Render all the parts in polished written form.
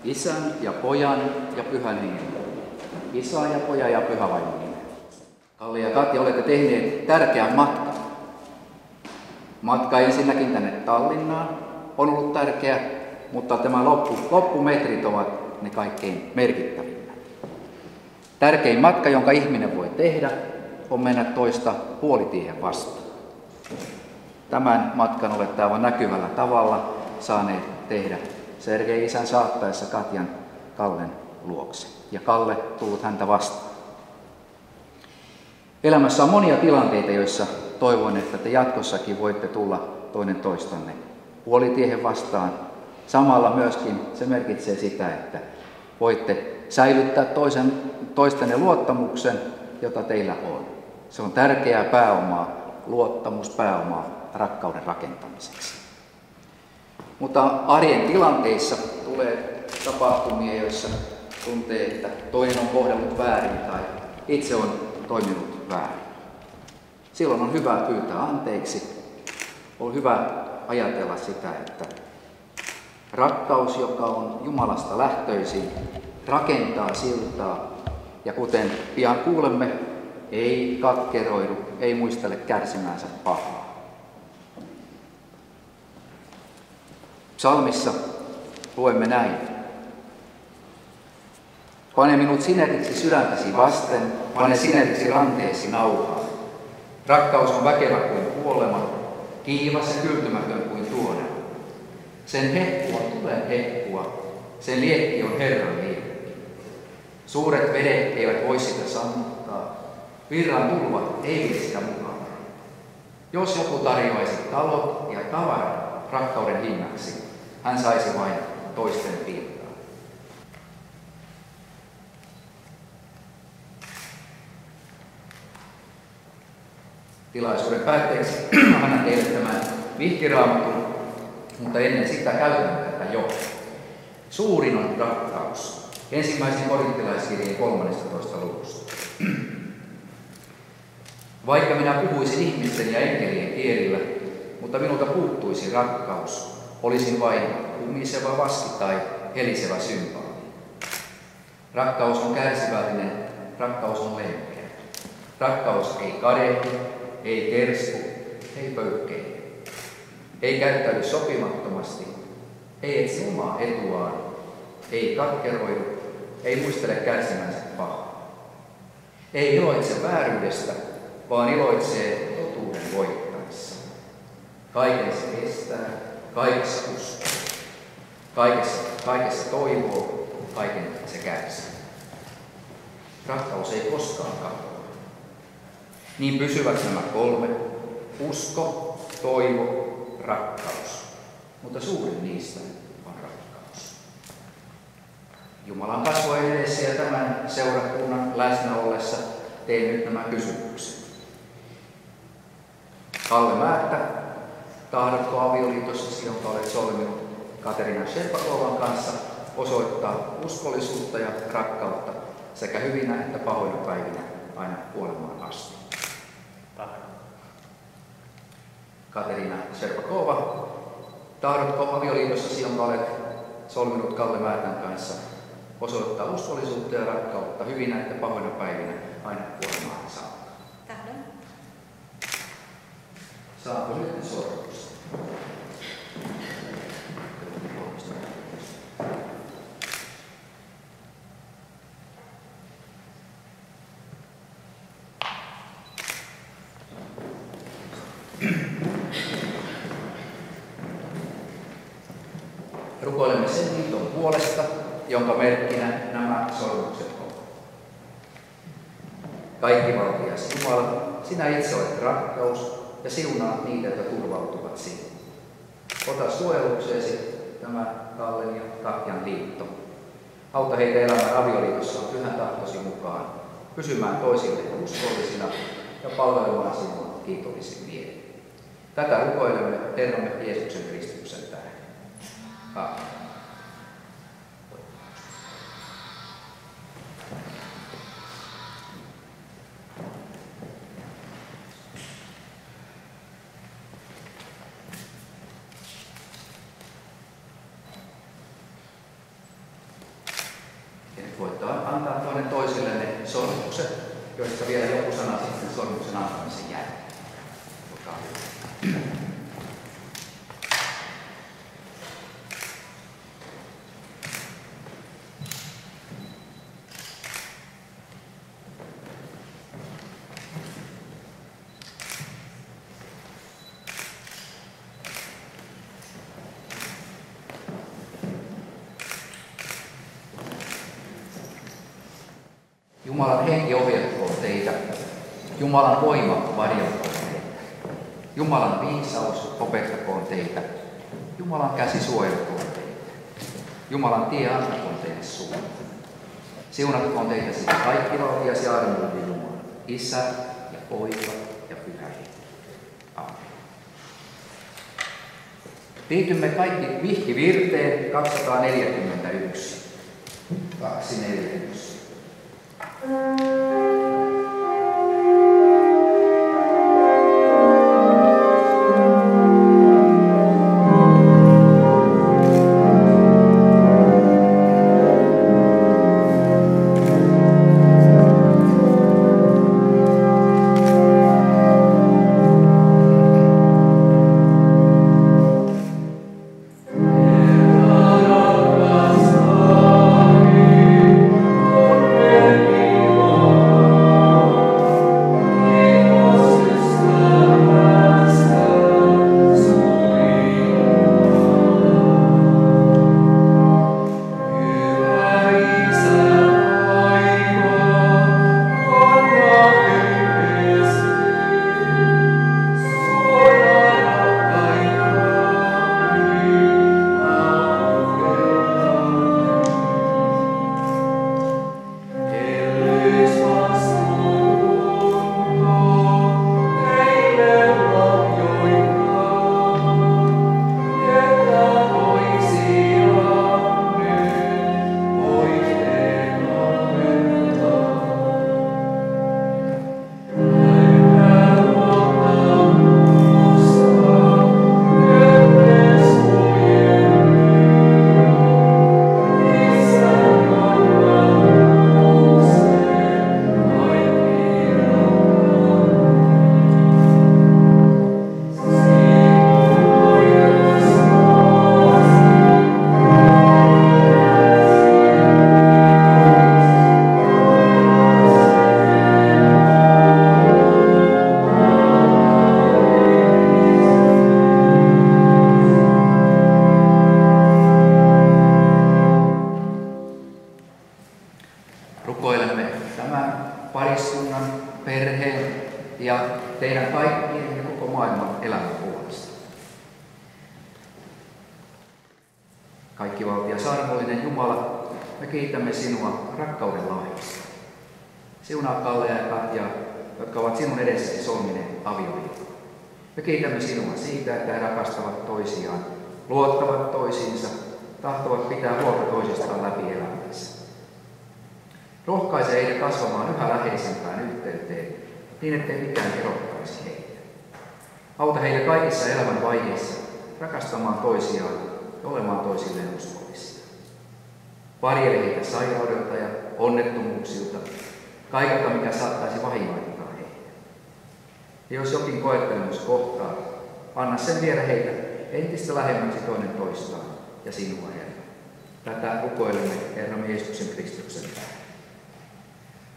Isän ja Pojan ja Pyhän Hengen. Isä ja Poja ja Pyhä Vaimon nimeen. Kalle ja Katja, olette tehneet tärkeän matkan. Matka ensinnäkin tänne Tallinnaan on ollut tärkeä, mutta tämä loppumetrit ovat ne kaikkein merkittävimmät. Tärkein matka, jonka ihminen voi tehdä, on mennä toista puolitiehen vastaan. Tämän matkan olette aivan näkyvällä tavalla saaneet tehdä Sergei isän saattaessa Katjan Kallen luokse. Ja Kalle tullut häntä vastaan. Elämässä on monia tilanteita, joissa toivon, että te jatkossakin voitte tulla toinen toistanne puolitiehen vastaan. Samalla myöskin se merkitsee sitä, että voitte säilyttää toistenne luottamuksen, jota teillä on. Se on tärkeää pääomaa, luottamuspääomaa rakkauden rakentamiseksi. Mutta arjen tilanteissa tulee tapahtumia, joissa tuntee, että toinen on kohdellut väärin tai itse on toiminut väärin. Silloin on hyvä pyytää anteeksi. On hyvä ajatella sitä, että rakkaus, joka on Jumalasta lähtöisin, rakentaa siltaa ja kuten pian kuulemme, ei katkeroidu, ei muistele kärsimäänsä pahaa. Psalmissa luemme näin. Pane minut sineriksi sydäntäsi vasten, pane sineriksi ranteesi nauhaan. Rakkaus on väkevä kuin kuolema, kiivas ja kyltymätön kuin tuonema. Sen hehku on tulen hehkua, sen liekki on Herran liekki. Suuret vedet eivät voi sitä sammuttaa, virran tulvat ei vie sitä mukaan. Jos joku tarjoaisi talot ja tavarat rakkauden hinnaksi, hän saisi vain toisten piltaa. Tilaisuuden päätteeksi annan teille tämän vihkiraamatun, mutta ennen sitä käytän tätä jo. Suurin on rakkaus. Ensimmäisen korinttilaiskirjeen 13. luvusta. Vaikka minä puhuisin ihmisten ja enkelien kielillä, mutta minulta puuttuisi rakkaus, olisin vain kumiseva vaski tai helisevä symbaali. Rakkaus on kärsivällinen, rakkaus on lempeä. Rakkaus ei kadehdi, ei kersku, ei pöykkeile. Ei käyttäydy sopimattomasti, ei etsi omaa etuaan, ei katkeroidu, ei muistele kärsimänsä pahaa. Ei iloitse vääryydestä, vaan iloitsee totuuden voittaessa. Kaiken se kestää, kaikessa uskoo. Kaikessa toivoo, kaiken se kärsii. Rakkaus ei koskaan katoa. Niin pysyvät nämä kolme: usko, toivo, rakkaus. Mutta suurin niistä on rakkaus. Jumalan kasvojen edessä ja tämän seurakunnan läsnä ollessa teen nyt nämä kysymykset. Kalle Määttä, tahdotko avioliitossasi, jonka olet solminut Katerina Sherpakovan kanssa, osoittaa uskollisuutta ja rakkautta sekä hyvinä että pahoina päivinä aina kuolemaan asti? Katerina Sherpakova, tahdotko avioliitossasi, jonka olet solminut Kalle Määtän kanssa, osoittaa uskollisuutta ja rakkautta hyvinä että pahoina päivinä aina kuolemaan saakka? Tahdon. Saanko nyt sormus? Rukoilemme sen liiton puolesta, jonka merkkinä nämä sormukset ovat. Kaikkivaltias Jumala, sinä itse olet rakkaus ja siunaat niitä, jotka turvautuvat sinuun. Ota suojelukseesi tämä Kallen ja Katjan liitto. Auta heitä elämään avioliitossaan pyhän tahtosi mukaan, pysymään toisille uskollisina ja palvelemaan sinua kiitollisin mielin. Tätä rukoilemme Herramme Jeesuksen Kristuksen tähden. Amen. sormukset, joista vielä joku sana sitten sormuksen antamisen jälkeen. Olkaa hyvä. Jumalan henki ohjatkoon teitä. Jumalan voima varjelkoon teitä. Jumalan viisaus opettakoon teitä. Jumalan käsi suojelkoon teitä. Jumalan tie antakoon teille suuntaan. Siunatkoon teitä siitä kaikkivaltias ja armollinen Jumala, Isä ja Poika ja Pyhä Henki. Amen. Liitymme kaikki vihkivirteen 241. 241. Rukoilemme tämän pariskunnan, perheen ja teidän kaikkien ja koko maailman elämän puolesta. Kaikkivaltias armollinen Jumala, me kiitämme sinua rakkauden lahjasta. Siunaa Kalle ja Katja, jotka ovat sinun edessäsi solmineet avioliiton. Me kiitämme sinua siitä, että he rakastavat toisiaan, luottavat toisiinsa, tahtovat pitää huolta toisistaan läpi elämänsä. Rohkaise heitä kasvamaan yhä läheisempään yhteyteen, niin ettei mikään erottaisi heitä. Auta heitä kaikissa elämän vaiheissa rakastamaan toisiaan ja olemaan toisilleen uskollisia. Varjele heitä sairaudelta ja onnettomuuksilta, kaikelta mikä saattaisi vahingoittaa heitä. Ja jos jokin koettelemus kohtaa, anna sen viedä heitä entistä lähemmäksi toinen toistaan ja sinua, Herra. Tätä rukoilemme Herramme Jeesuksen Kristuksen tähden.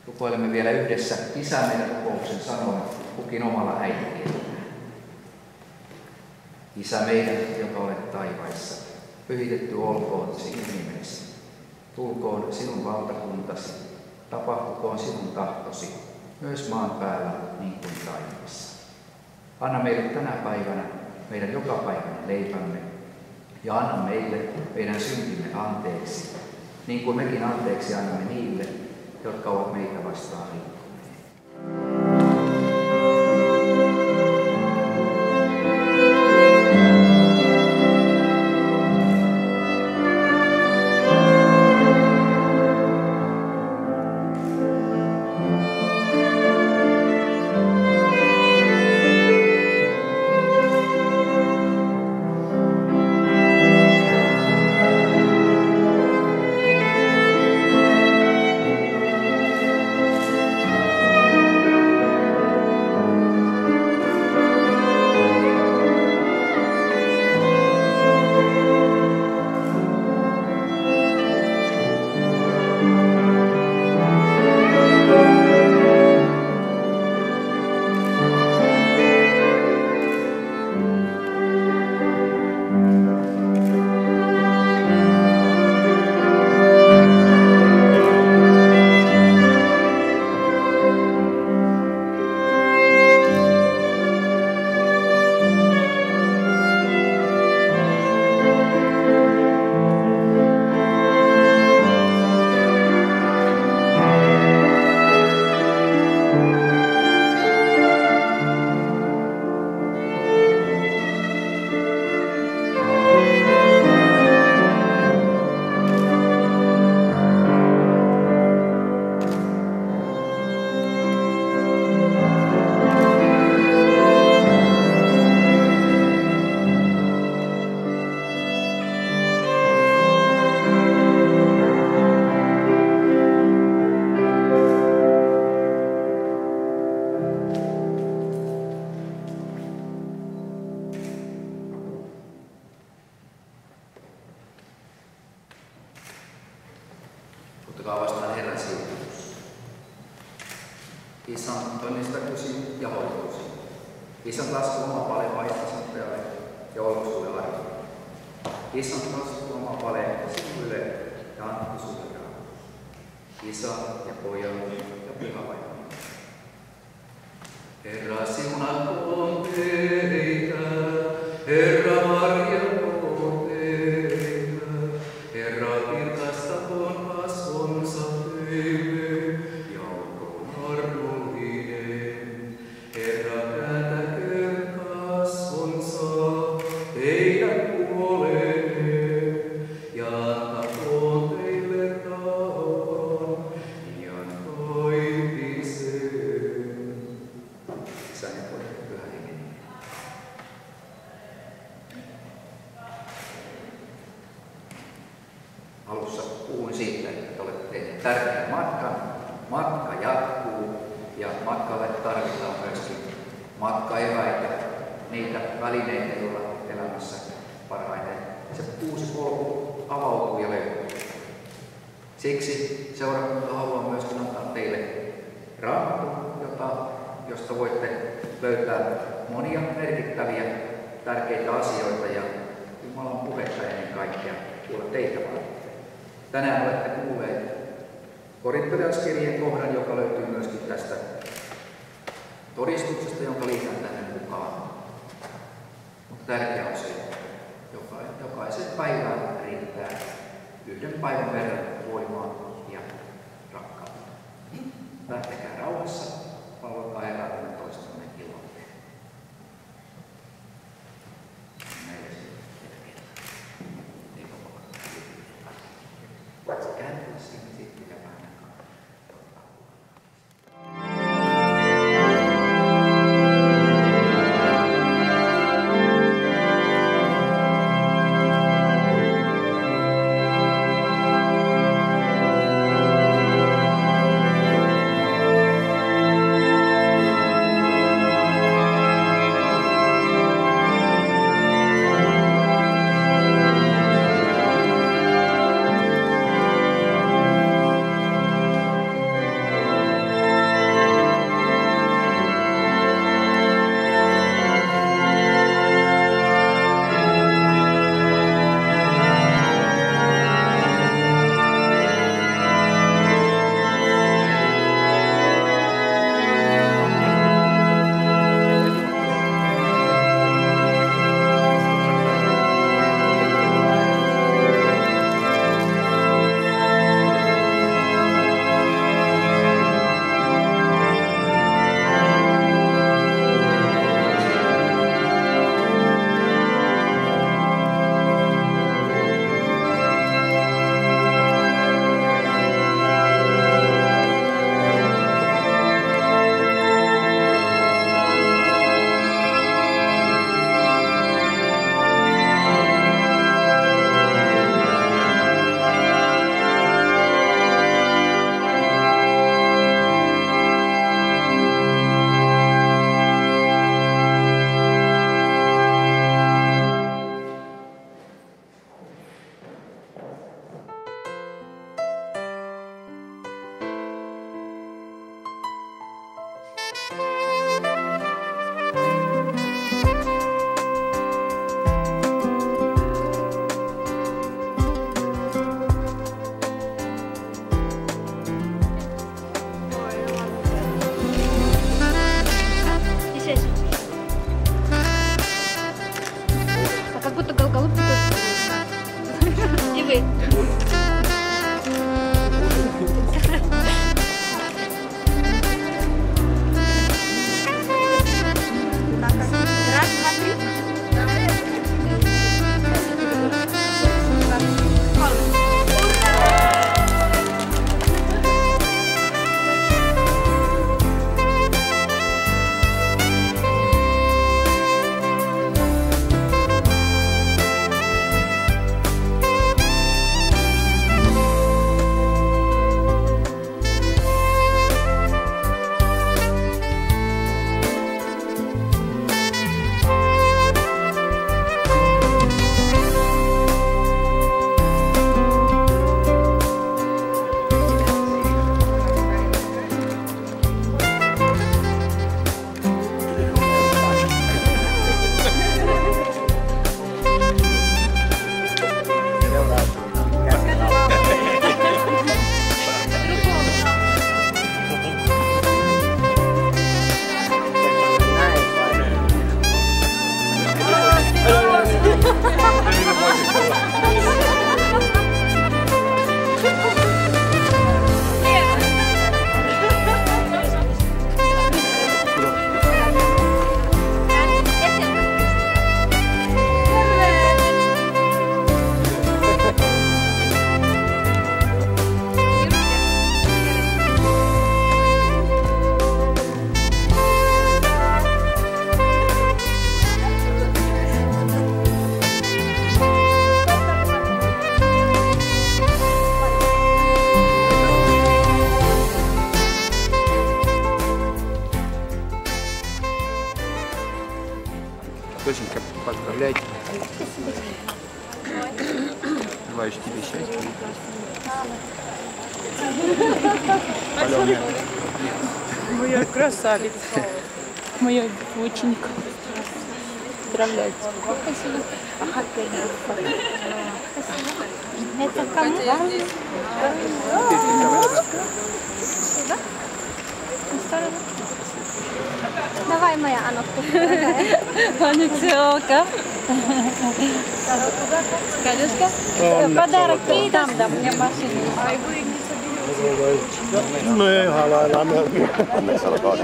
Rukoilemme vielä yhdessä Isämme rukouksen sanoen kukin omalla äidinkielellään. Isä meidän, joka olet taivaissa, pyhitetty olkoon sinun nimesi. Tulkoon sinun valtakuntasi, tapahtukoon sinun tahtosi, myös maan päällä niin kuin taivaassa. Anna meille tänä päivänä meidän jokapäiväinen leipämme, ja anna meille meidän syntimme anteeksi, niin kuin mekin anteeksi annamme niille, jotka ovat meitä vastaan rikkoneet. joka on vastaan Herran siunaus. Isän tonnista kusi ja hoituusi. Isän lasku oma paljon vaihtasantajalle ja olkosulle arvoa. Isän lasku oma paljon sinulle ja antaa sulle rauhaa. Isä ja pojan ja pyhä vaihtaa. Herra siunatkoon teitä, Herra varjelkoon teitä, Herra kirkastakoon kasvonsa teille ja olkoon armollinen. Herra kääntäköön kasvonsa teidän puoleenne ja antakoon teille rauhan iankaikkisen. Isän ja Pojan ja Pyhän Hengen. Alussa puhuin siitä, että olette tehneet tärkeän matkan. Matka jatkuu ja matkalle tarvitaan myöskin matkaeväitä, niitä välineitä, joilla elämässä parhaiten se uusi polku avautuu ja löytyy. Siksi seurakunta haluaa myöskin antaa teille raamatun, josta voitte löytää monia merkittäviä, tärkeitä asioita ja Jumalan puhetta ennen kaikkea kuulla teitä varten. Tänään olette kuulleet Korintolaiskirjeen kohdan, joka löytyy myöskin tästä todistuksesta, jonka liitän tänne mukaan. Mutta tärkeää on se, että jokaisen päivään riittää yhden päivän verran voimaa ja rakkautta. Lähtekää rauhassa, palvelkaa Herraa toistanne ilmoitteen. Voitko kääntyä sinne sitten ja vähän Косенька, поздравляйте. Желаю тебе счастья. Моя красавица. Моя доченька. Поздравляйте. Спасибо. Это кому? Давай, моя Анна. Анекдотка. Колюшка. Подарок ей там, да, мне машину. Me halaillaan melkein. Onneksi olkoon.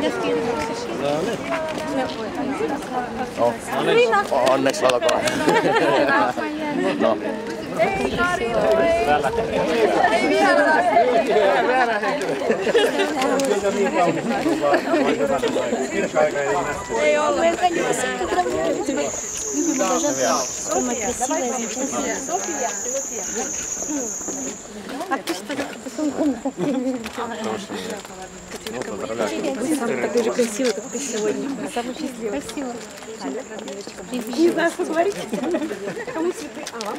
Onneksi olkoon. No. Ei Kari, ei vielä. Ei ole. А ты что, такой же красивый, как ты сегодня. Самый счастливый. Спасибо. Не знаю, что говорить. Кому цветы? А вам?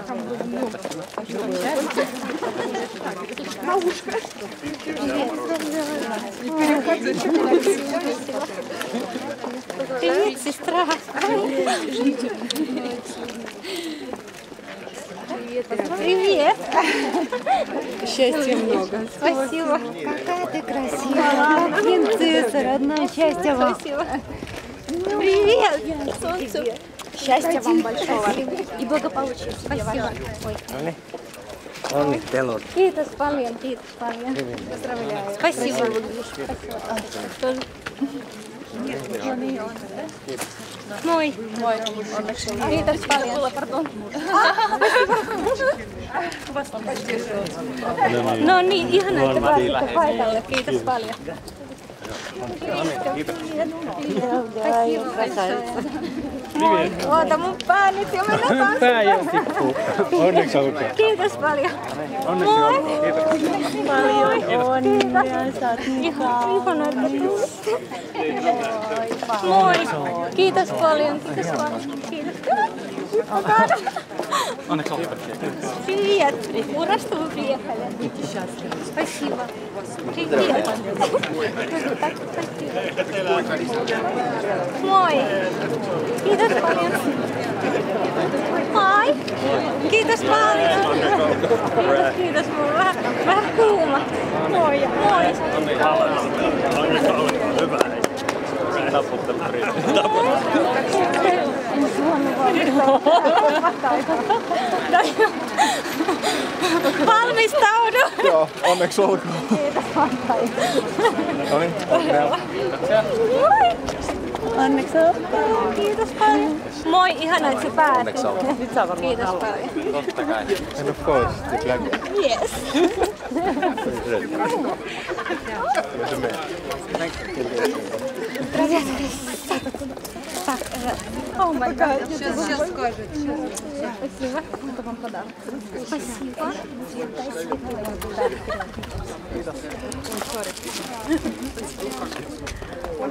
Там было много. Малушка. Привет, сестра. Привет. Счастья много. Спасибо. Какая ты красивая. Принцесса, родная. Счастья вам. Спасибо. Привет. Солнцу. Счастья вам большого. И благополучия. Спасибо. Ой. Onnittelut. Kiitos paljon. Поздравляю. Спасибо. Moi. Kiitos paljon. No niin, ihana, että pääsitte paikalle. Kiitos paljon. Moi. Oota mun pää nyt jo mennä taas. Pää jo tippuu. Onneksi olkoon. Kiitos paljon. Onneksi olkoon. Paljon onnea, sä oot niin Ihana, että tulitte. Moi. Kiitos paljon. Kiitos paljon. Kiitos. Onneksi olkoon. Привет. Ура, что вы приехали. Спасибо. Привет. Так, спасибо. Moi. Kiitos paljon. Moi. Kiitos paljon. Kiitos. Mulla on vähän kuuma. Moi. Moi. Hyvä. Taputtelu Valmistaudu. Joo, onneksi olkoon. Kiitos. No niin, Moi. Onneksi olkoon. Kiitos paljon. Moi, ihana, että sä pääsit. onneksi olkoon. Kiitos paljon. Totta kai. And of course, the flag. Yes. Так, о май гад. Сейчас скажет. Спасибо. Это вам подарок. Спасибо.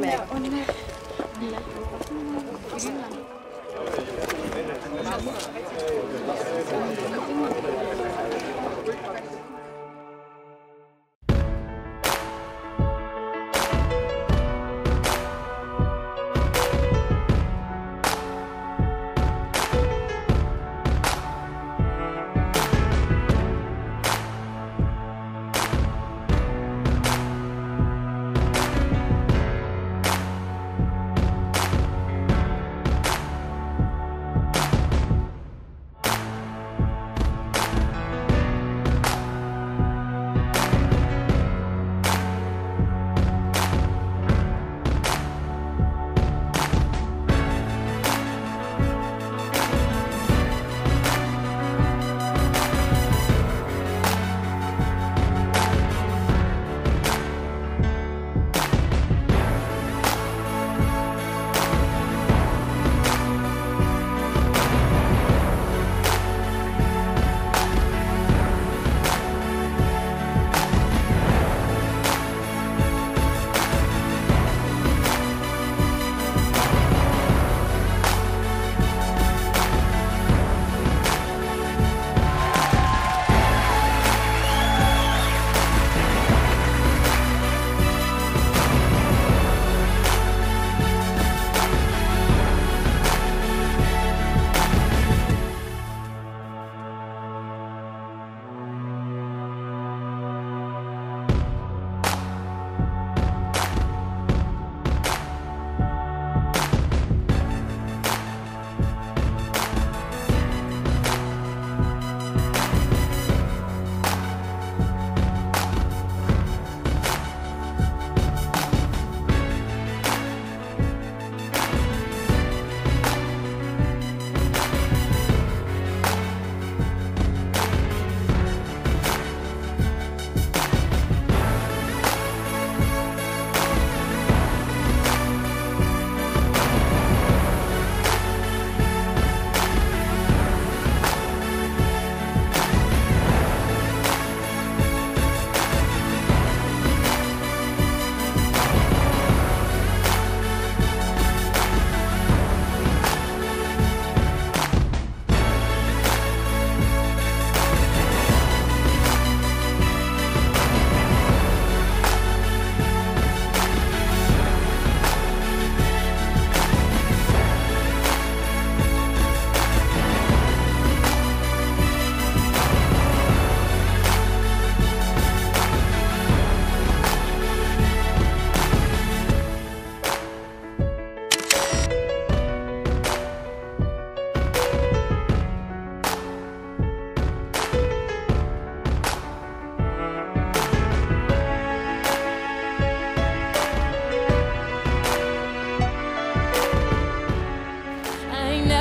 Дай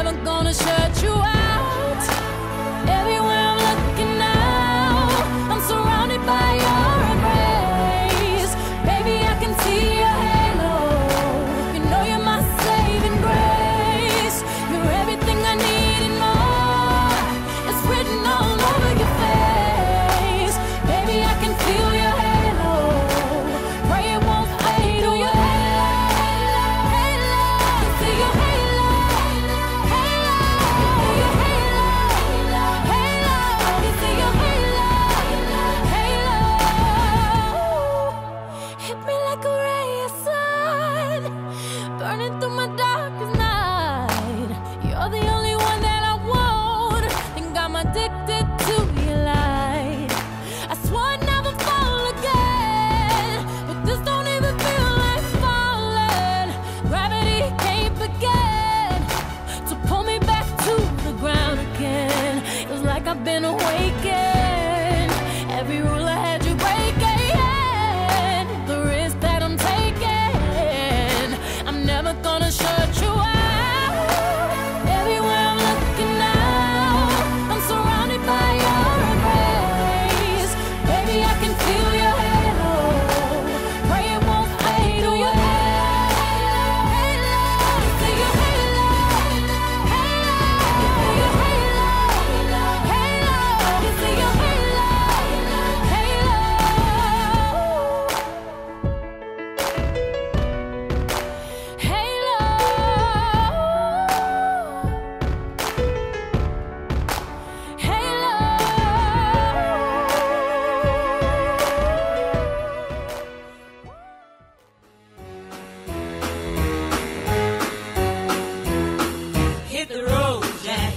never gonna shut you out. Everywhere I'm looking now, I'm surrounded by your embrace. Baby, I can see your halo. You know you're my saving grace. You're everything I need and more. It's written all over your face. Baby, I can feel your halo. Pray it won't fade. Do your halo, halo, see your halo, halo, your halo, halo, you see your halo, halo. Hit me like a ray of sun, burning through my darkest night. You're the only one that I want. Think I'm addicted to your light. I swore I'd never fall again, but this don't even feel like falling. Gravity can't begin to pull me back to the ground again. It's like I've been awakened. Every rule I had you breaking, the risk that I'm taking, I'm never gonna shut you out. Everywhere I'm looking now, I'm surrounded by your embrace. Baby, I can feel your halo. Pray it won't fade. Do your halo, halo, see your halo, halo, your halo, halo, you see your halo, halo. Hit the road, Jack.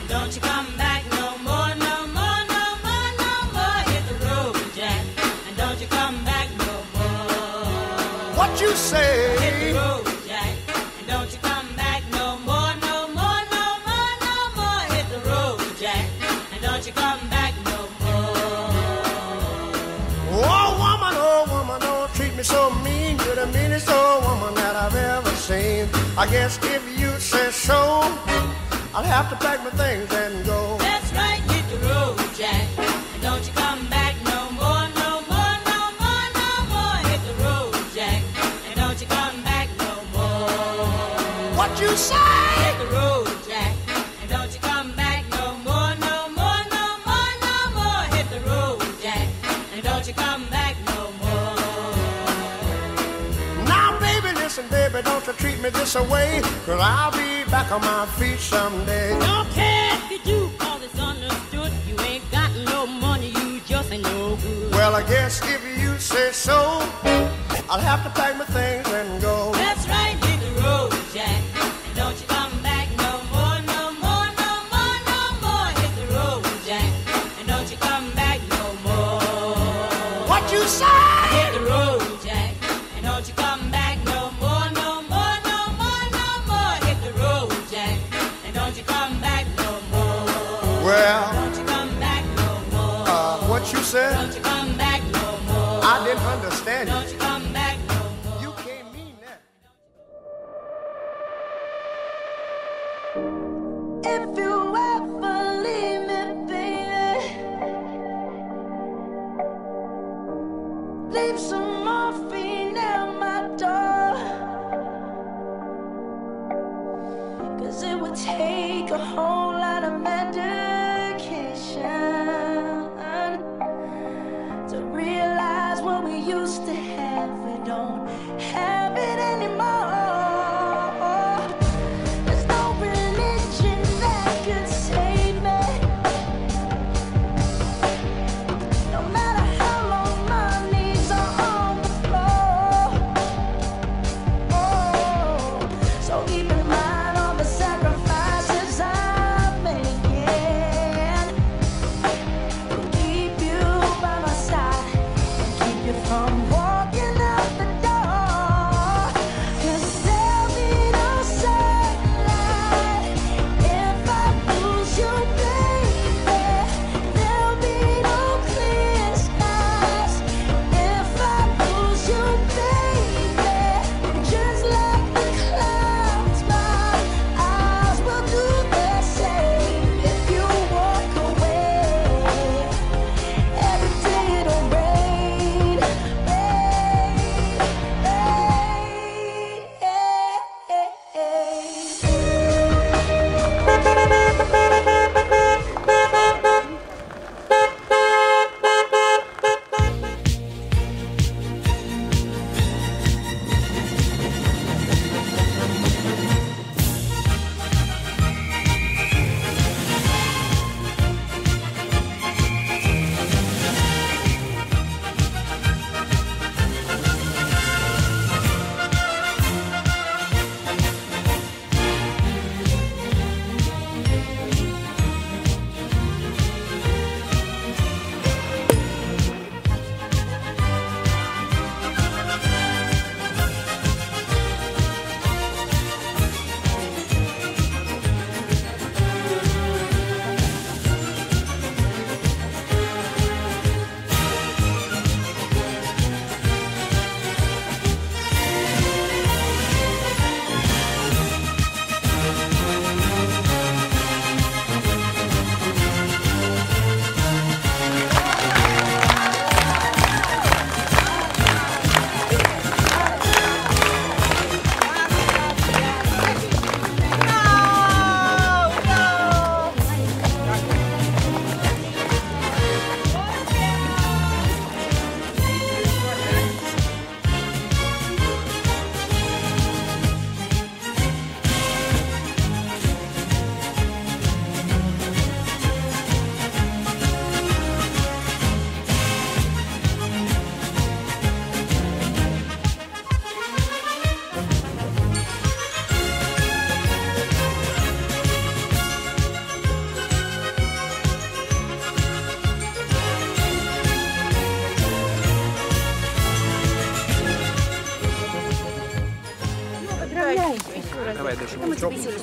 Don't you come back no more, no more, no more, no more. Hit the road, Jack. And don't you come back no more. What you say? Hit the road, Jack. And don't you come back no more, no more, no more, no more. Hit the road, Jack. And don't you come back no more. Oh woman, don't treat me so mean. You're the meanest old woman that I've ever seen. I guess if you say so, I'll have to pack my things and go. That's right, hit the road, Jack. And don't you come back no more, no more, no more, no more. Hit the road, Jack. And don't you come back no more. What you say? Hit the road, Jack. And don't you come back no more, no more, no more, no more. Hit the road, Jack. And don't you come back no more. Now, baby, listen, baby, don't you treat me this away, 'cause I'll be back on my feet someday. Don't care if you do, 'cause it's understood. You ain't got no money, you just ain't no good. Well, I guess if you say so, I'll have to pack my things and go. That's right, hit the road, Jack. And don't you come back no more, no more, no more, no more. Hit the road, Jack. And don't you come back no more. What you say? Hit the road, Jack. And don't you come back no more, no more, no more, no more. Hit the road, Jack. And don't you come back no more. Well, Don't you come back no more. what you said? Don't you come back no more. I didn't understand you. Don't you come back no more. You can't mean that. If you ever leave me, baby, leave some morphine at my door, 'cause it would take a whole lot of medication to realize what we used to have. We don't have it anymore. There's no religion that could save me. No matter how long my knees are on the floor. Oh, so keep in mind all the sacrifices I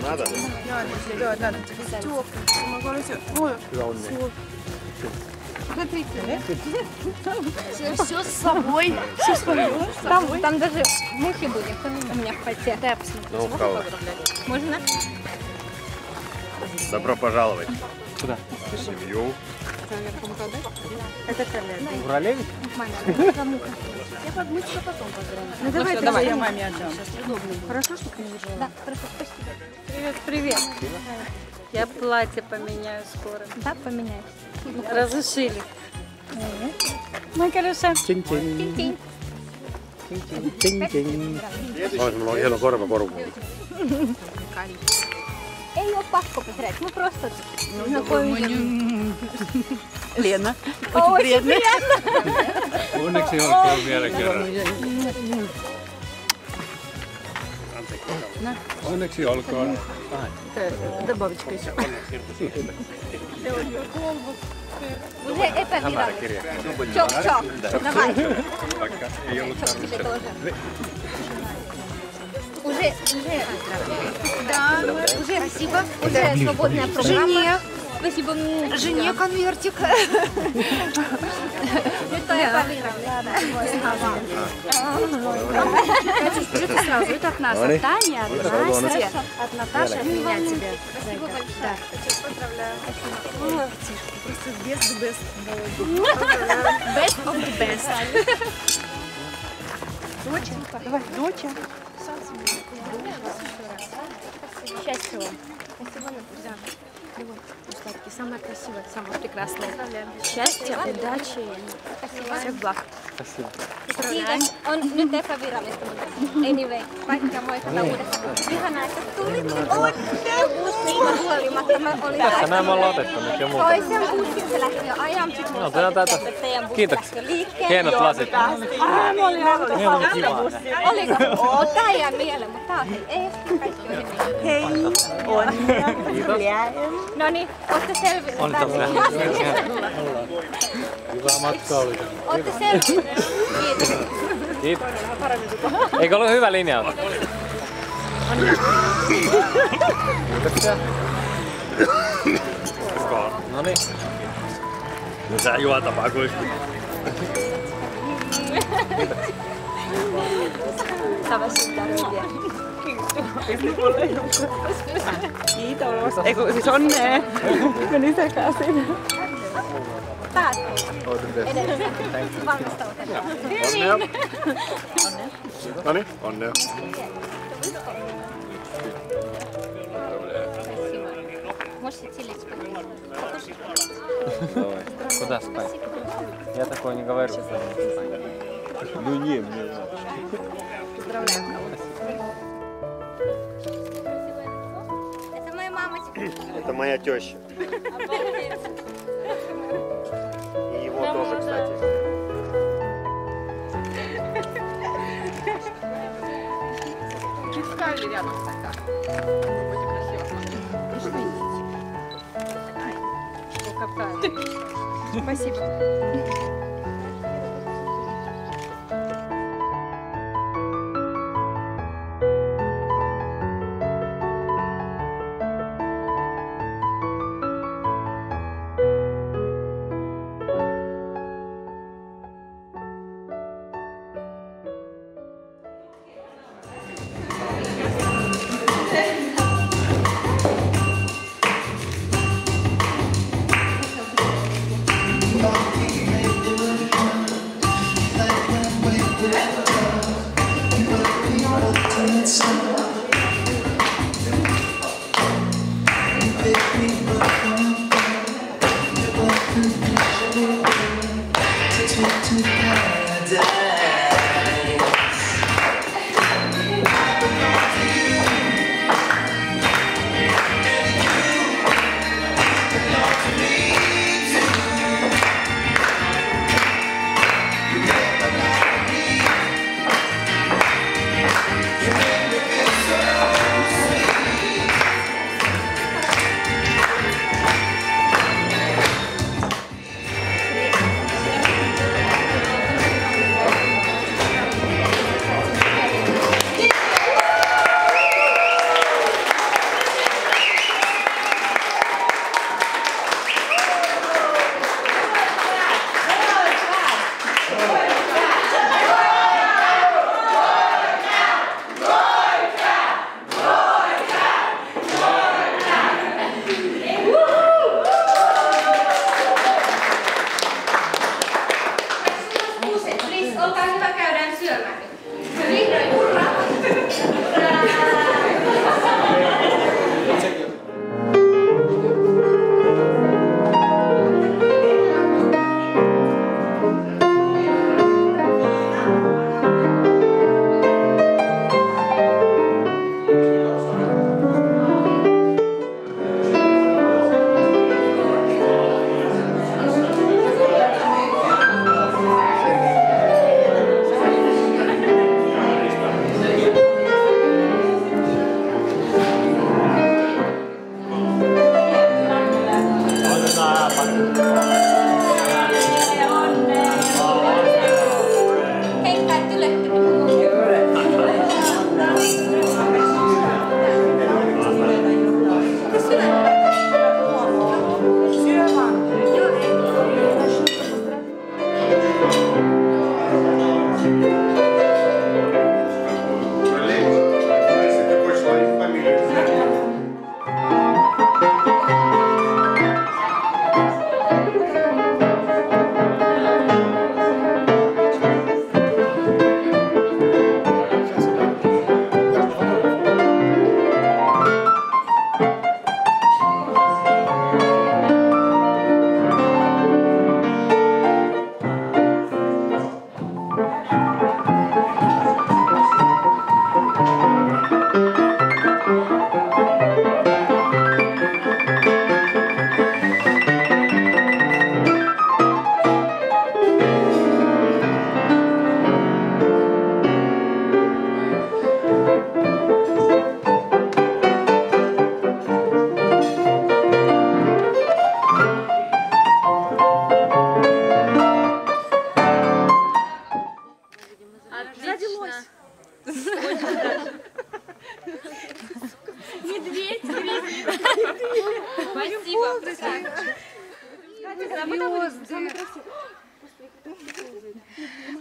Надо? Все с собой. Там даже мухи были у меня в пальте. Да, я посмотрю. Ну, Можно? Добро пожаловать. Куда? В семью. Это коллега. В Ролеве? Маме, муха. Я подмыть все потом позвоню. Ну давай, я маме отдам. Хорошо, что ты не держала? Да, хорошо, спасибо. Привет. Я платье поменяю скоро. Да, поменяй. Разрешили. Мой хороший. Чин-чин. Чин-чин. Mulla on hieno korvakoru. Ei ole pakko Petret, мы просто знакомимся. Лена. Очень приятно. Onneksi olkoon vielä kerran. Onneksi olkoon. Добавочка еще. Уже эпавировали. Чок-чок. Давай. Vaikka ei ollut tarvitse. Уже. Да, уже спасибо. Уже свободная программа. Спасибо. Жене конвертик. Это Это сразу, это от нас. От Тани, от Насти, от Наташи, от меня тебе. Спасибо большое. Поздравляю. Просто best. Best of the best. Доча, давай, доча. Счастья вам. Спасибо, Наталья. Сладкий, самое красивое, самое прекрасное. Счастья, удачи и всех благ. Спасибо. Kiitos. On nyt epävirallista. Anyway, vaikka moikata uudestaan. Ihanaa, että tulit. Bussista huolimatta. Mä olin Tässä nämä ollaan otettu nyt jo muuta. toisen bussin se lähti jo ajan. Sitten No, otetaan täältä. Kiitoksia. Hienot lasit. Oliko? Tää jää mieleen, mutta tää ei kaikki ole. Hei, onnea. No niin, ootte selville. On tosiaan. Hyvää matkaa oli. Ootte selville. Kiitos. Kiitos. Eikö ollut hyvä linjaus? Kiitoksia. No niin. No sä juota pakuista. Tavasin tarvitse. Kiitos. Eiku siis onnea. Meni sekaisin. Edelleen. Valmistautumaan. Onnea. Noniin, onnea. Можете телечко. Куда спать? Я такое не говорю. Ну не, мне. Это моя мамочка. Это моя теща. И его тоже, кстати. Встали рядом с такая. Будет красиво смотреть. Спасибо.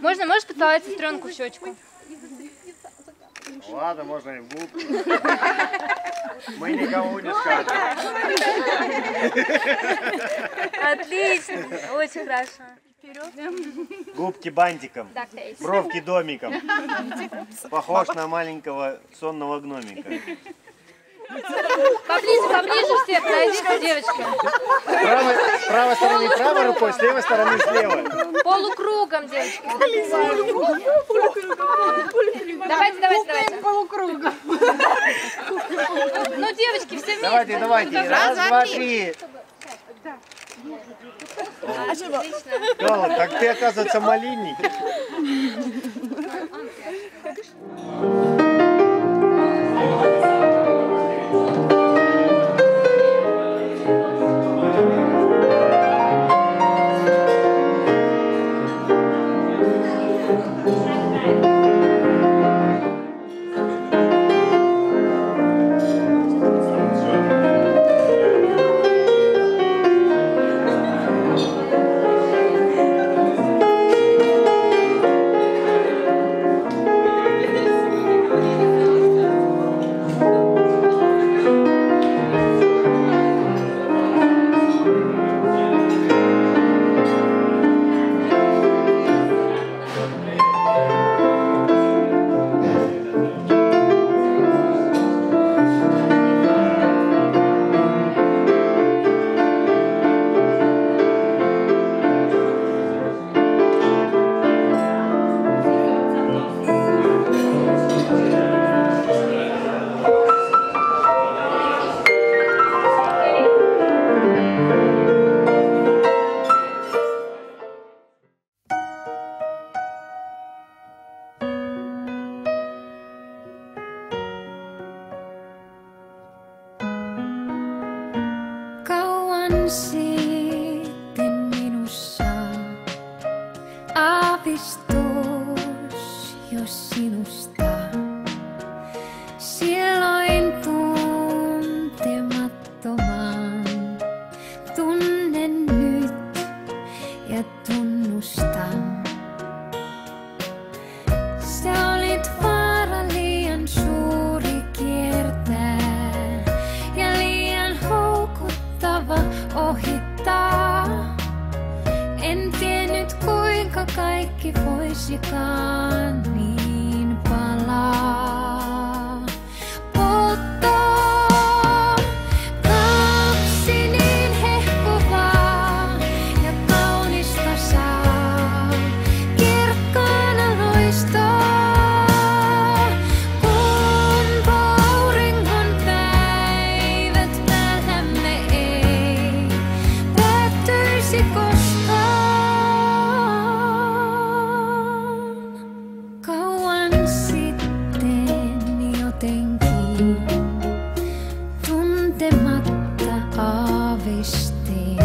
Можешь поцеловать сестренку в щечку? Ладно, можно и в губы. Мы никому не скажем. Отлично, очень хорошо. Губки бантиком, бровки домиком. Похож на маленького сонного гномика. Поближе все, подойдите, девочка. С правой стороны правой рукой, с левой стороны слева. Полукругом, девочки. Давайте. Полукругом. Ну, девочки, все вместе. Давайте. Раз, два, три. Кала, так ты, оказывается, малинник. Sitten minussa aavistus jos sinusta. Silloin tuntemattoman tunnen nyt ja tunnustan. Sä olit vaara liian suuri kiertää ja liian houkuttava ohittaa. En tiennyt kuinka kaikki voisikaan niin palaa. Polttaa kaksi niin hehkuvaa ja kaunista saa kirkkaana loistaa. Kun auringon päivät päällämme ei päättyisi koskaan. Kauan sitten jotenkin tuntematta aavistin,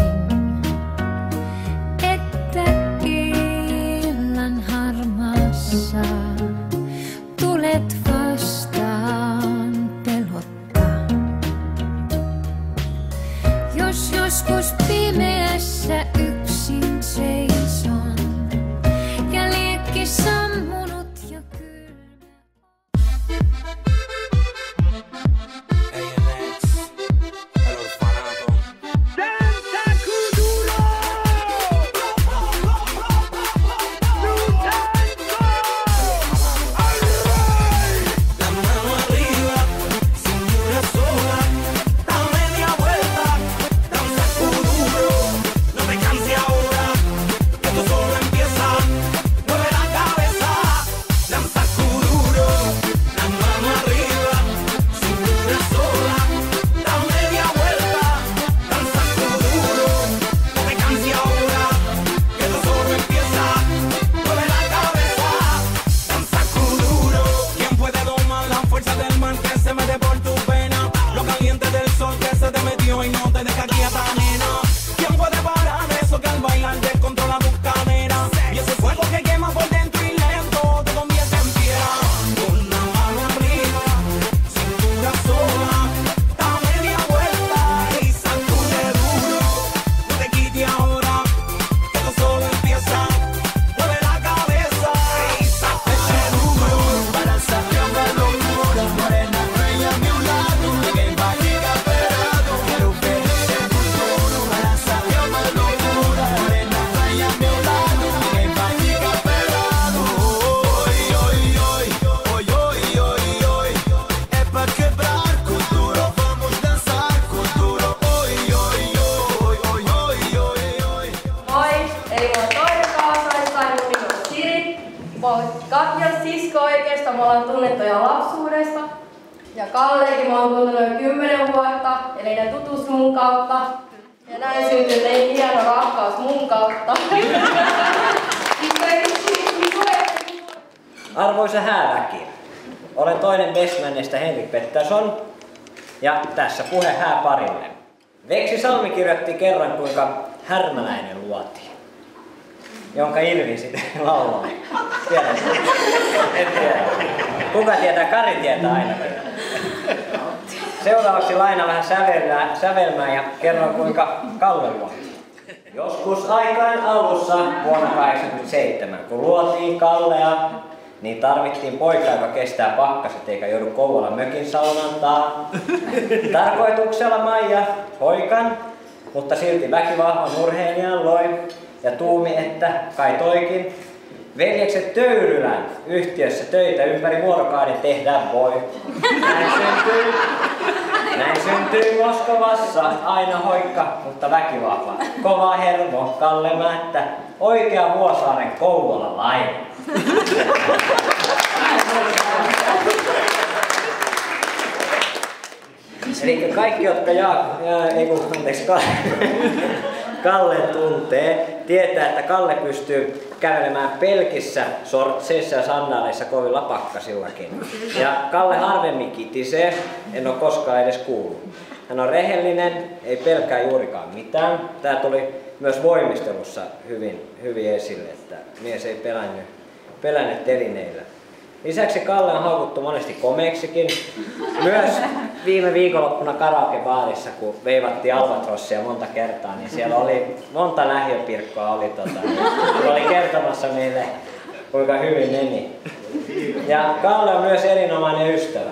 että illan harmaassa tulet vastaan pelottaa. Jos joskus pimeässä yksin seison ja liekki sammunut ja kylmä. Cintura sola, da media vuelta y sacude. Krista me ollaan tunnettu jo lapsuudesta. Ja Kalleekin mä oon tuntenut jo 10 vuotta, eli ne tutustu mun kautta. Ja näin syntyi niin hieno rakkaus mun kautta. Arvoisa hääväki, olen toinen bestmanista Henrik Pettersson ja tässä puhe hääparille. Veksi Salmi kirjoitti kerran, kuinka härmäläinen luotiin, jonka Irvi sitten lauloi. Tiedätkö? En tiedä. Kuka tietää? Kari tietää ainakin. Seuraavaksi laina vähän sävelmää ja kerron, kuinka Kalle luotiin. Joskus aikaan alussa vuonna 1987, kun luotiin Kallea, niin tarvittiin poika, joka kestää pakkaset eikä joudu Kouvolan mökin saunantaan. Tarkoituksella Maija poikan, mutta silti väkivahvan urheilijan loi ja tuumi, että kai toikin. Veljekset Töyrylän yhtiössä töitä ympäri vuorokauden tehdään voi. Näin syntyi Moskovassa aina hoikka, mutta väkivahva. Kova hermo Kalle Määttä, oikea Vuosaaren kouvolalainen. Eli kaikki, jotka Kalle tuntee, tietää, että Kalle pystyy kävelemään pelkissä sortseissa ja sandaaleissa kovilla pakkasillakin. Ja Kalle harvemmin kitisee, en ole koskaan edes kuullut. Hän on rehellinen, ei pelkää juurikaan mitään. Tämä tuli myös voimistelussa hyvin esille, että mies ei pelännyt telineillä. Lisäksi Kalle on haukuttu monesti komeeksikin. Myös viime viikonloppuna karaokebaarissa, kun veivattiin Albatrossia monta kertaa, niin siellä oli monta lähiöpirkkoa oli kertomassa meille, kuinka hyvin meni. Ja Kalle on myös erinomainen ystävä.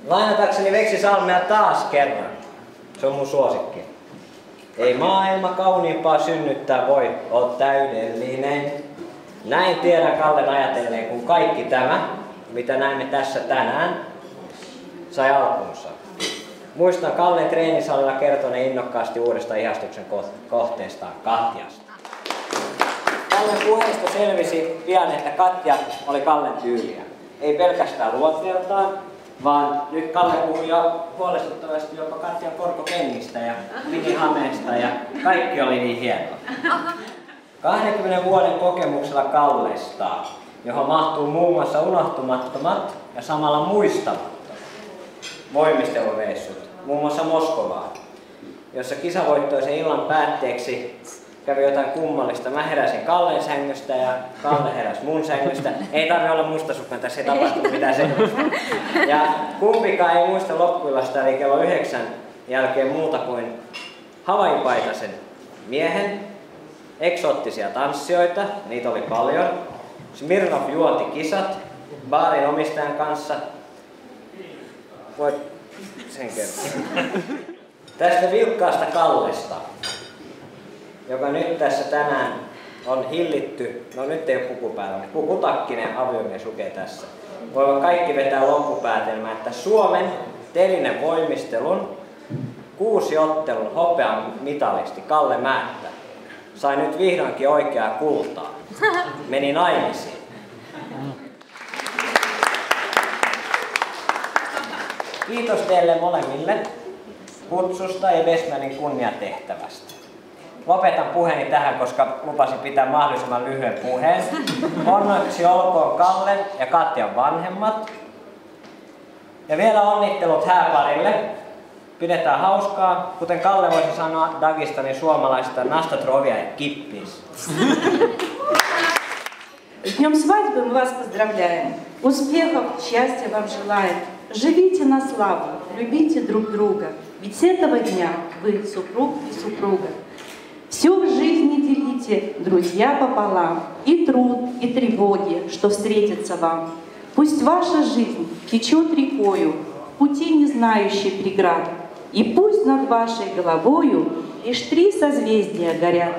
Lainatakseni Veksi Salmea taas kerran. Se on mun suosikki. Ei maailma kauniimpaa synnyttää voi, oot täydellinen. Näin tiedän Kallen ajatelleen, kun kaikki tämä, mitä näemme tässä tänään, sai alkunsa. Muistan Kallen treenisalilla kertoneen innokkaasti uudesta ihastuksen kohteestaan Katjasta. Kallen puheesta selvisi pian, että Katja oli Kallen tyyliä. Ei pelkästään luonteeltaan, vaan nyt Kalle puhui jo huolestuttavasti jopa Katjan korkokengistä ja minihameesta ja kaikki oli niin hienoa. 20 vuoden kokemuksella Kallesta, johon mahtuu muun muassa unohtumattomat ja samalla muistamattomat voimistelureissut, muun muassa Moskovaan, jossa kisavoittoisen illan päätteeksi kävi jotain kummallista. Mä heräsin Kallen sängystä ja Kalle heräsi mun sängystä. Ei tarvitse olla mustasukkainen, tässä ei tapahtunut mitään semmoista. Ja kumpikaan ei muista loppuillasta, eli kello 9 jälkeen muuta kuin havainpaitaisen miehen, eksoottisia tanssijoita, niitä oli paljon. Smirnov juoti kisat baarin omistajan kanssa. Voit sen kertoa. Tästä vilkkaasta Kallesta, joka nyt tässä tänään on hillitty, no nyt ei ole puku päällä, mutta pukutakkinen aviomies lukee tässä. Voivat kaikki vetää loppupäätelmää, että Suomen telinen voimistelun 6 ottelun hopean mitalisti Kalle Määttä sai nyt vihdoinkin oikeaa kultaa. Meni naimisiin. Kiitos teille molemmille kutsusta ja Bestmanin kunniatehtävästä. Lopetan puheeni tähän, koska lupasin pitää mahdollisimman lyhyen puheen. Onneksi olkoon Kalle ja Katjan vanhemmat. Ja vielä onnittelut hääparille. Pidetään hauskaa, kuten Kalle voisi sanoa Dagestanin suomalaista nastatrovia ja kippis. С днем свадьбы мы вас поздравляем. Успехов, счастья вам желаем. Живите на славу, любите друг друга. Ведь с этого дня вы супруг и супруга. Все в жизни делите, друзья пополам. И труд, и тревоги, что встретятся вам. Пусть ваша жизнь течет рекою, пути не знающей преград. И пусть над вашей головою лишь 3 созвездия горят.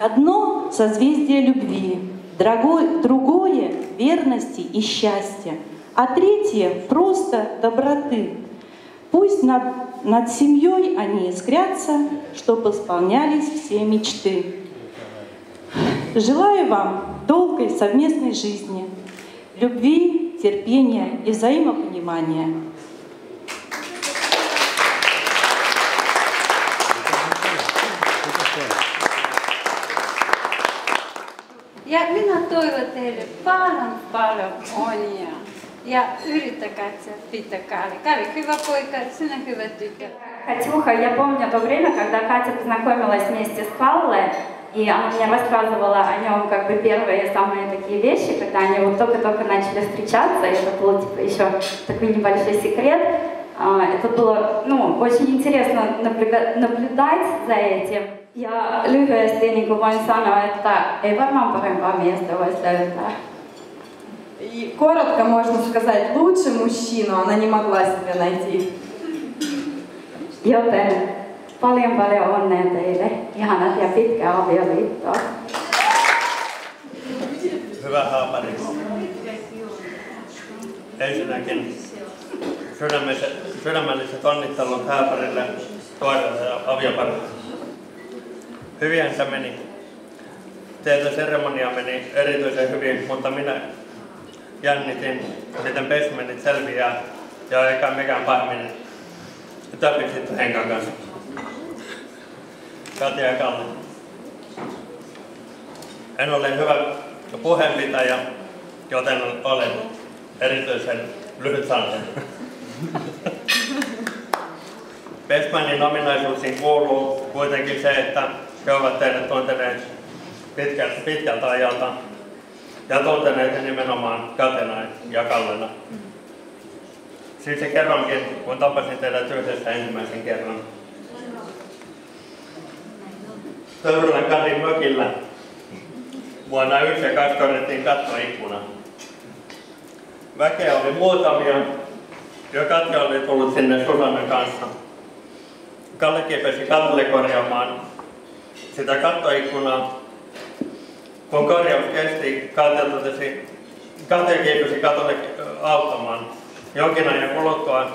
Одно созвездие любви, другое верности и счастья, а третье просто доброты. Пусть над семьей они искрятся, чтобы исполнялись все мечты. Желаю вам долгой совместной жизни, любви, терпения и взаимопонимания. Ja minä toivon teille paljon onnea. Ja yrittäkää pitää Кали. Кали hyvä poika, sinä hyvä tyttö. Катюха, я помню то время, когда Катя познакомилась вместе с Каллой, и она мне рассказывала о нем как бы первые самые такие вещи, когда они вот только-только начали встречаться, и это был типа еще такой небольшой секрет. Это было, ну, очень интересно наблюдать за этим. Ja lyhyesti niin kuin voin sanoa, että ei varmaan parempaa miestä voisi löytää. И коротко можно сказать, лучше мужчину она не могла себе найти. Joten paljon onnea teille. Ihanat ja pitkää avioliittoa. Hyvä Haapari. Ensinnäkin sydämelliset onnittelut Haaparille toiselle avioparille. Hyvinhän se meni. Teiltä seremonia meni erityisen hyvin, mutta minä jännitin, miten pesmenit selviää ja eikä mikään pahemmin täpiksit Henkan kanssa. Katja ja Kalle. En ole hyvä puheenpitäjä, joten olen erityisen lyhytsanainen. Pesmanin ominaisuuksiin kuuluu kuitenkin se, että he ovat teidät tunteneet pitkältä ajalta ja tunteneet nimenomaan Katena ja Kallena. Siksi kerronkin, kun tapasin teidät yhdessä ensimmäisen kerran. Töyrylän Karin mökillä vuonna 1992 korjattiin kattoikkuna. Väkeä oli muutamia ja Katja oli tullut sinne Susannan kanssa. Kalle kipesi katolle korjaamaan sitä kattoikkunaa. Kun korjaus kesti, Katja kiipesi katolle auttamaan. Jonkin ajan kuluttua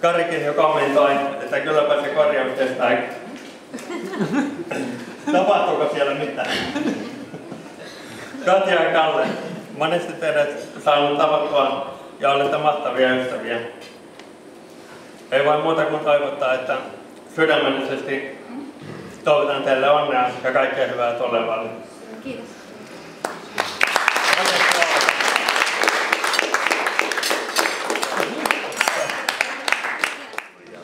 Karikin jo kommentoi, että kylläpä se korjaus kestää. Tapahtuuko siellä mitään? Katja ja Kalle, monesti teidät saanut tavattua ja olette mahtavia ystäviä. Ei voi muuta kuin toivottaa, että sydämellisesti toivotan teille onnea ja kaikkea hyvää tulevalle. Kiitos.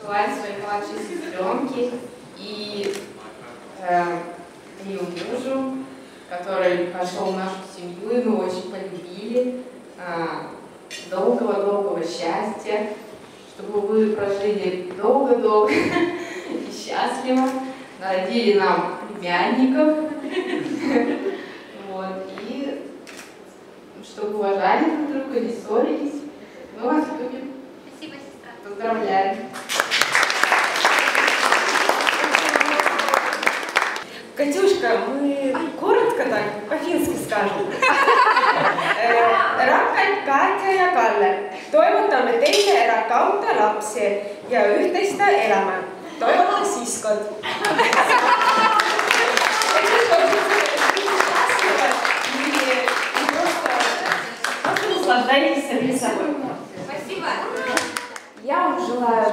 Желаю своей младшей сестренке и ее мужу, который пошел в нашу семью, и мы очень полюбили, долгого счастья, чтобы вы прожили долго-долго и счастливо, народили нам племянников, вот, и чтобы уважали друг друга, не ссорились. Мы вас любим. Спасибо, сестра. Поздравляем. Катюшка, мы коротко так, по-фински скажем. Rakkaat Katja ja Kalle, toivotamme teille rakkautta lapsia ja yhteistä elämää. Toivotamme siskot. Наслаждайтесь самим собой. Спасибо. Я вам желаю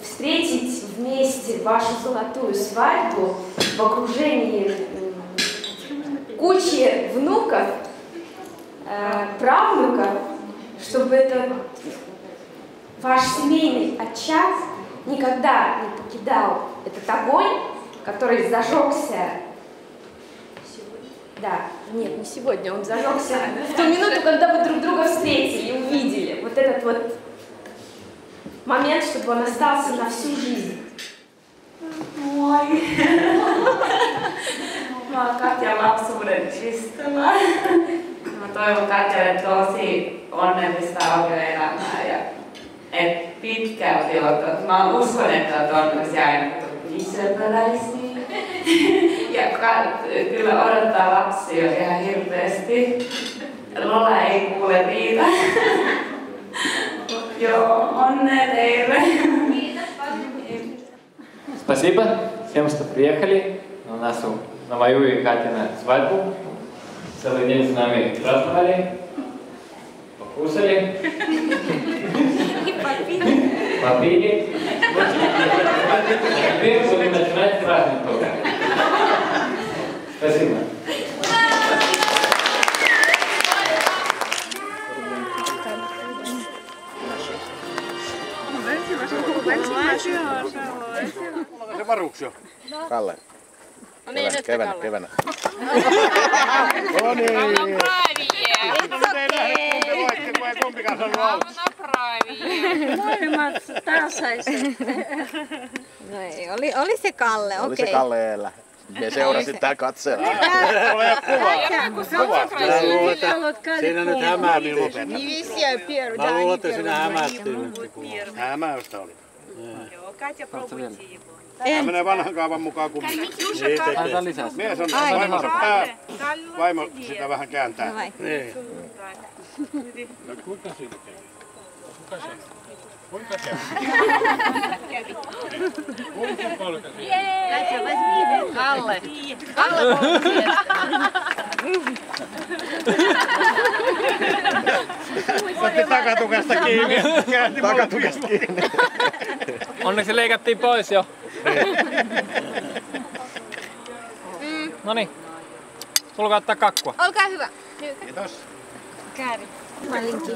встретить вместе вашу золотую свадьбу в окружении кучи внуков, правнуков, чтобы это ваш семейный очаг никогда не покидал этот огонь, который зажегся. Да, нет, не сегодня, он зажегся в ту минуту, когда вы друг друга встретили и увидели. Вот этот вот момент, чтобы он остался на всю жизнь. Moi! Mä oon Katjan lapsuuden ystävä. Mä toivon Katjalle tosi onnellista avioelämää ja et pitkälti otat. Mä uskon, että oot onnellisia aina isänpäläisiä. Ja kyllä odottaa lapsia ihan hirveästi. Lola ei kuule riitä. Joo, onnea teille! Спасибо всем, что приехали на мою и Катину свадьбу. Целый день с нами праздновали. Puseli. Papili. Теперь будем начинать праздник только. Спасибо. Se varuksi jo. Kalle. No niin, nyt Kevenä. No niin. Kun ei kumpikaan saanut auto. Molemmat taas sai sen. No ei, oli se Kalle, okei. Oli se Kalle edellä. Me seurasin tää katseella. Ole jo kuva. Siinä nyt hämää minun lopeta. Mä luulen, että sinä hämättiin nyt. Hämäystä oli. Katja provutsi. Tämä menee vanhan kaavan mukaan kumminkin. Mies on vaimonsa pää. Vaimo sitä vähän kääntää. Niin. No kuinka siitä käy? Kuinka se? Kuinka paljon se? Kalle. Otti takatukasta kiinni. Takatukasta kiinni. Onneksi leikattiin pois jo. Noniin. Tulkaa ottaa kakkua. Olkaa hyvä. Kiitos. Kääri. Malinki.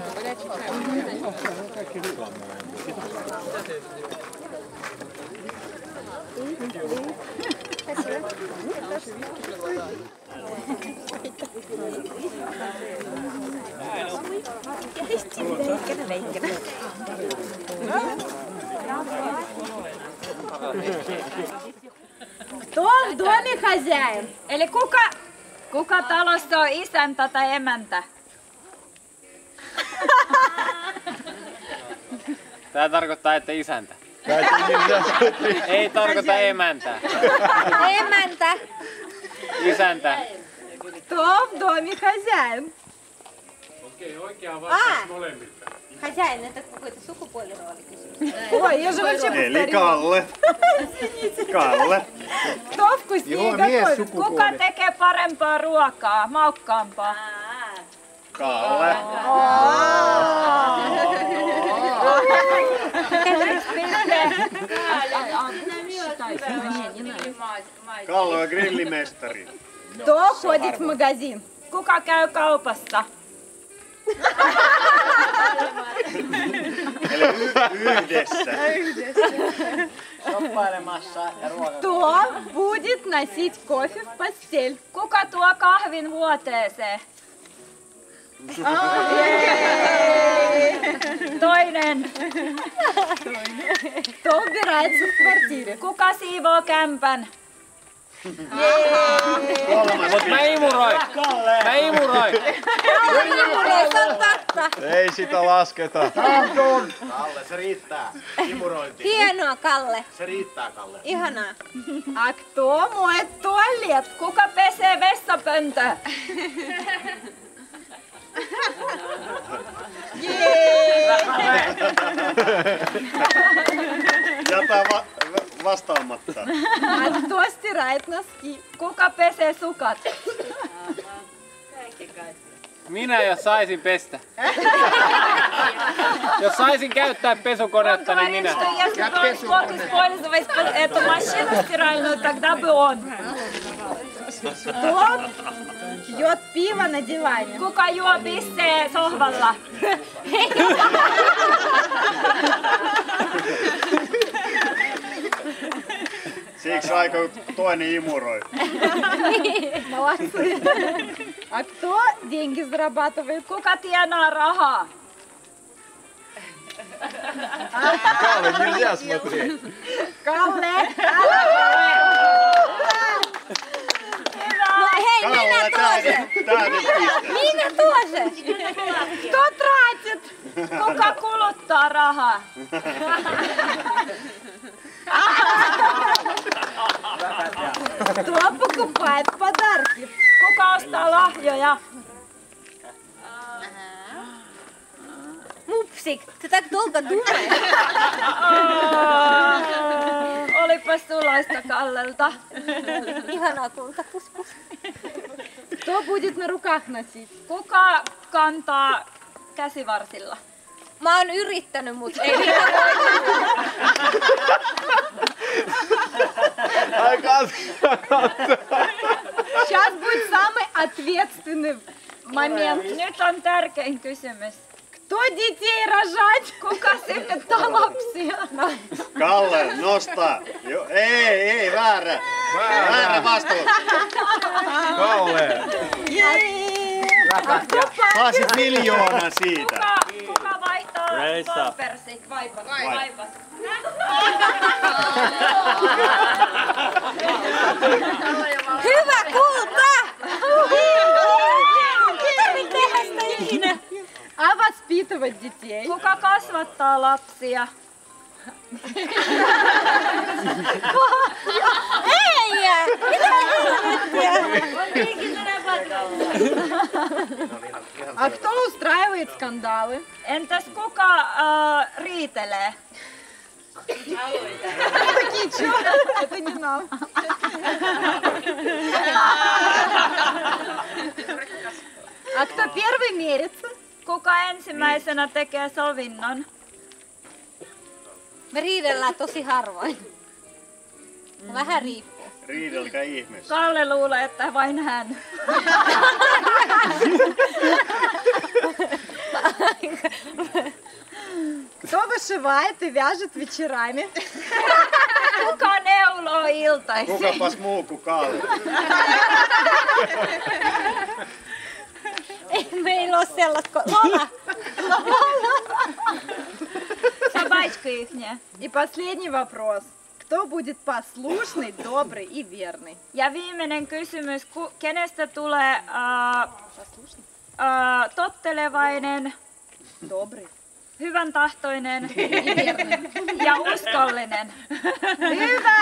Кто в доме хозяин? Eli kuka talossa on isäntä tai emäntä? Tää tarkoittaa, että isäntä. Ei tarkoita emäntää. Emäntä. Isäntä. Кто в доме хозяин? Okei, oikea vastaus molemmilta. Хозяин, это какой-то сухополированный. Ой, я же вообще Eli Kalle. Kalle. Кто вкуснее готовит? Kuka tekee parempaa ruokaa, maukkaampaa? Kalle. Kalle on grillimestari. Кто ходит в магазин? Kuka käy kaupassa? Eli yhdessä. Shoppailemassa ja ruokaa. Кто будет носить кофе в постель? Kuka tuo kahvin vuoteeseen? Toinen. Кто убирается в квартире? Kuka siivoo kämpän? Mut mä imuroin. Mä imuroin. Ei sitä lasketa. Kalle, se riittää. Imurointi. Hienoa, Kalle. Se riittää, Kalle. Ihanaa. А кто моет туалет? Kuka pesee vessapöntö? Jätä vastaamatta. А кто стирает носки? Kuka pesee sukat? Minä jos saisin pestä. Jos saisin käyttää pesukonetta, niin minä. Если бы он смог использовать эту машину стиральную, тогда бы он. Кто пьет пиво на диване? Kuka juo pissee sohvalla? Siksi aika toinen imuroi. Молодцы. А кто деньги зарабатывает? Kuka tienaa rahaa? Kalle, нельзя смотреть. Kalle! Ну, эй, меня тоже! Меня тоже! Кто тратит? Kuka kuluttaa rahaa? Кто покупает подарки? Kuka ostaa lahjoja? Mupsik, ты так долго думаешь? Olipas suloista Kallelta. Ihanaa kulta, pus pus. Кто будет на руках носить? Kuka kantaa käsivarsilla. Mä oon yrittänyt, mutta ei riitä Сейчас будет самый ответственный момент. Nyt on tärkein kysymys. Кто детей рожать? Kuka synnyttää lapsia? Kalle, nosta! Ei, väärä! Väärä vastaus! Kalle! Saisit 1 000 000 siitä. Kuka vaihtaa pampersit? Vaipas. Hyvä kulta! Mitä tehdä sitä ikinä? А воспитывать детей? Kuka kasvattaa lapsia? Ei! Mitä helvettiä? А кто устраивает скандалы? Entäs kuka riitelee? Такие, чё? Это не нам. А кто первый мерится? Kuka ensimmäisenä tekee sovinnon? Me riidellään tosi harvoin. Vähän riippuu. Riidelkää ihmeessä. Kalle luulee, että vain hän. Кто вышивает и вяжет вечерами? Kuka neuloo iltaisin? Kukapas muu kuin Kalle? Ei meillä ole sellaista Lola! Собачка-ихняя. И последний вопрос. Кто будет послушный, добрый и верный? Ja viimeinen kysymys, kenestä tulee tottelevainen, Добрый. hyvän tahtoinen ja uskollinen? Hyvä!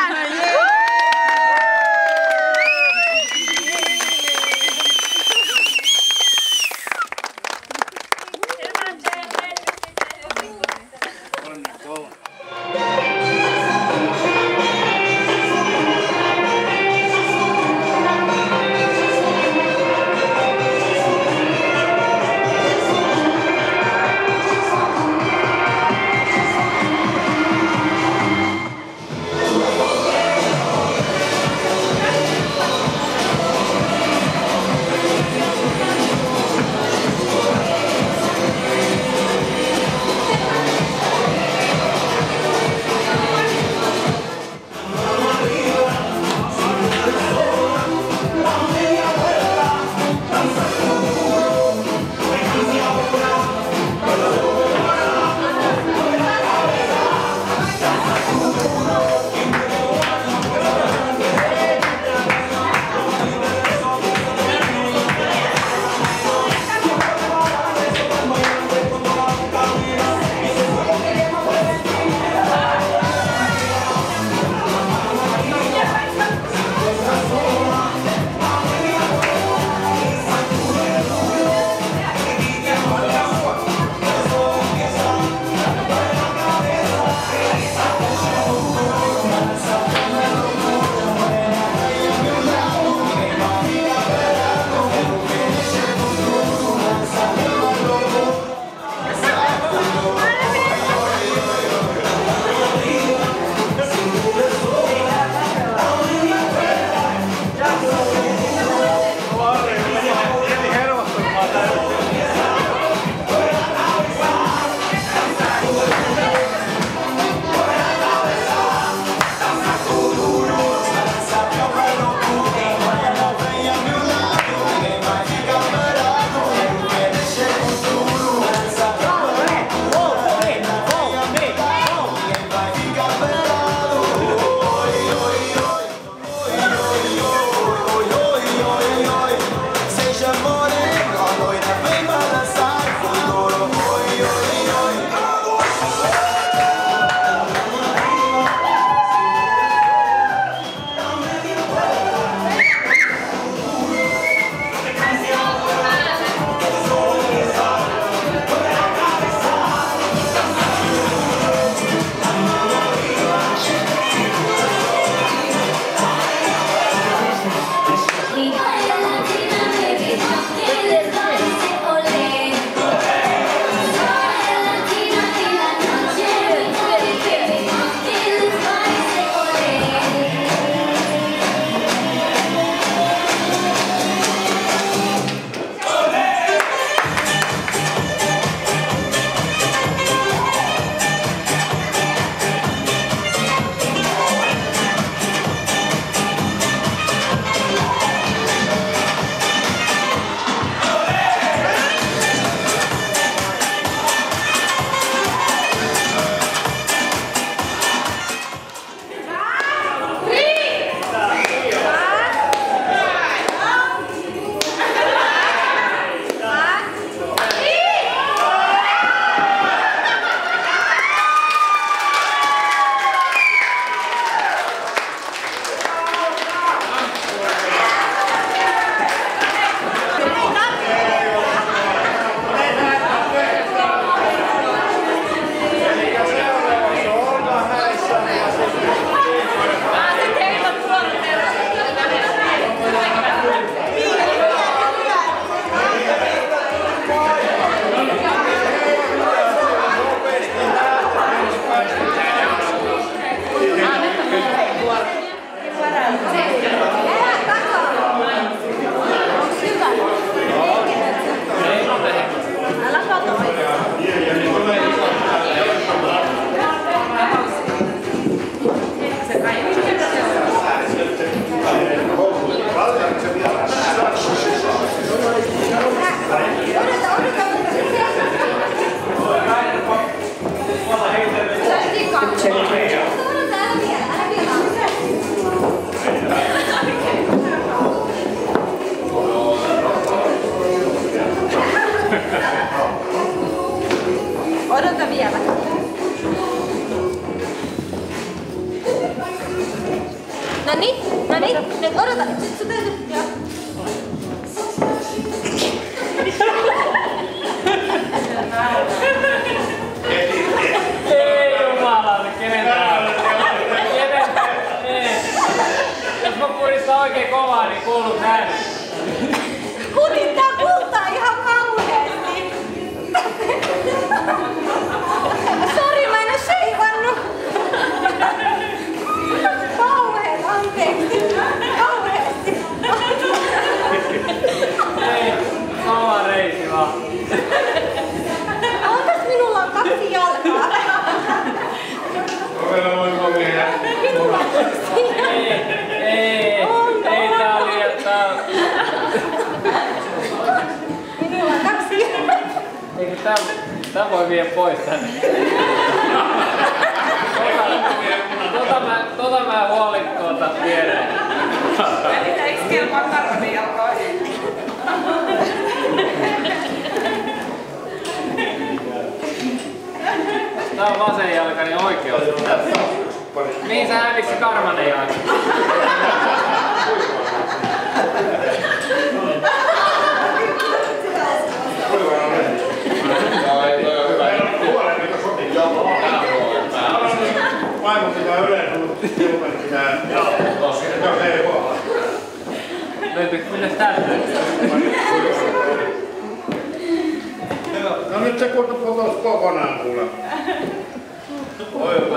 Noniin, nyt odota. Sun täytyy... Joo. Ei jumalauta, kenen täällä? Jos mä puristan oikein kovaa, niin kuuluu ääni. Kutittaa kultaa ihan kauheesti. Sori, mä en oo seivannut. Kauheet, anteeksi. Kauheesti. Ei, sama reisi vaan. Ootas, minulla on 2 jalkaa. Minulla on 2 jalkaa. Ei tää oli jättää. Minulla on 2 jalkaa. Eikö tää voi vie pois tänne? Tota mä huolin viereen. Eiks kelpaa karvanen jalkoihin? Tää on vasen jalkani oikeus. Mihin sä häviksi se karvanen jalka? Vaimon pitää yleensä, mutta silloin pitää jalkaa. Jos ei voi. Löytyykö minnes tästä? No nyt se putos kokonaan kuule. Oi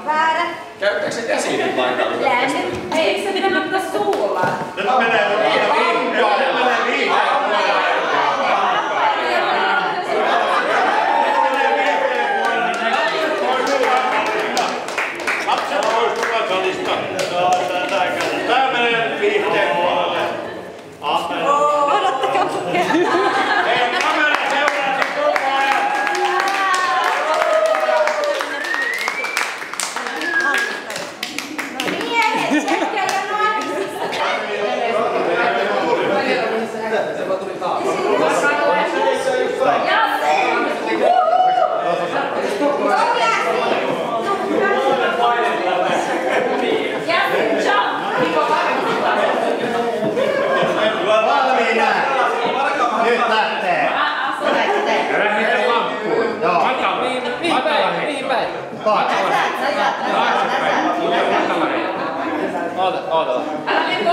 Väärä. Käyttääkö se käsiin paikalla? Lämmin. Eikö se pitää ottaa suulla? Nyt menee viiteen. Lapset pois tukasalista. Tää menee viiteen puolelle. Odottakaa pukea. Hei, kamera seuraa sen koko ajan. Miehet, tsekkiä ja naisista. Nyt lähtee. Lähdetään lamppuun. Joo. Mihin päin? Oota. Oota. Älä mene